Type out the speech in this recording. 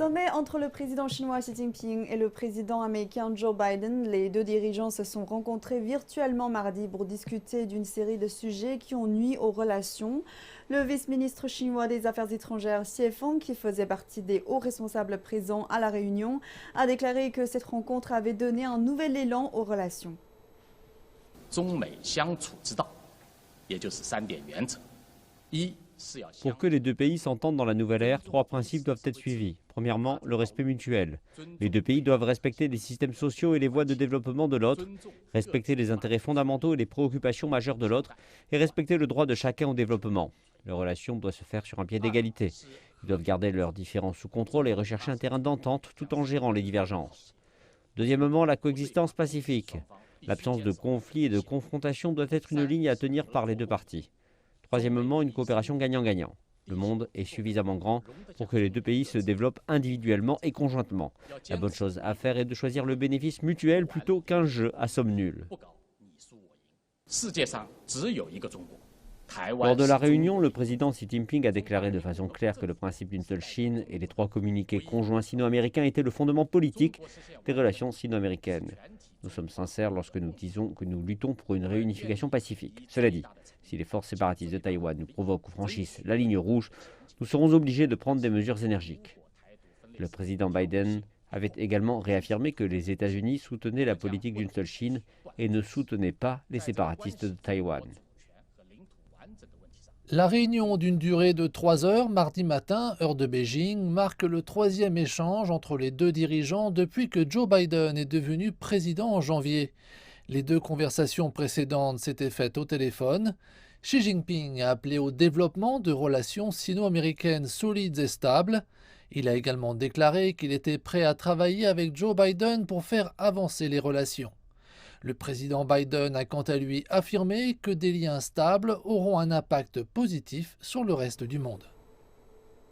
Sommet entre le président chinois Xi Jinping et le président américain Joe Biden. Les deux dirigeants se sont rencontrés virtuellement mardi pour discuter d'une série de sujets qui ont nui aux relations. Le vice-ministre chinois des Affaires étrangères Xie Feng, qui faisait partie des hauts responsables présents à la réunion, a déclaré que cette rencontre avait donné un nouvel élan aux relations. 中美相处之道，也就是3点原则：一是要 Pour que les deux pays s'entendent dans la nouvelle ère, 3 principes doivent être suivis. Premièrement, le respect mutuel. Les deux pays doivent respecter les systèmes sociaux et les voies de développement de l'autre, respecter les intérêts fondamentaux et les préoccupations majeures de l'autre, et respecter le droit de chacun au développement. Les relations doivent se faire sur un pied d'égalité. Ils doivent garder leurs différences sous contrôle et rechercher un terrain d'entente tout en gérant les divergences. Deuxièmement, la coexistence pacifique. L'absence de conflit et de confrontation doit être une ligne à tenir par les deux parties. Troisièmement, une coopération gagnant-gagnant. Le monde est suffisamment grand pour que les deux pays se développent individuellement et conjointement. La bonne chose à faire est de choisir le bénéfice mutuel plutôt qu'un jeu à somme nulle. Lors de la réunion, le président Xi Jinping a déclaré de façon claire que le principe d'une seule Chine et les 3 communiqués conjoints sino-américains étaient le fondement politique des relations sino-américaines. Nous sommes sincères lorsque nous disons que nous luttons pour une réunification pacifique. Cela dit, si les forces séparatistes de Taïwan nous provoquent ou franchissent la ligne rouge, nous serons obligés de prendre des mesures énergiques. Le président Biden avait également réaffirmé que les États-Unis soutenaient la politique d'une seule Chine et ne soutenaient pas les séparatistes de Taïwan. La réunion d'une durée de 3 heures mardi matin, heure de Beijing, marque le 3e échange entre les deux dirigeants depuis que Joe Biden est devenu président en janvier. Les 2 conversations précédentes s'étaient faites au téléphone. Xi Jinping a appelé au développement de relations sino-américaines solides et stables. Il a également déclaré qu'il était prêt à travailler avec Joe Biden pour faire avancer les relations. Le président Biden a quant à lui affirmé que des liens stables auront un impact positif sur le reste du monde.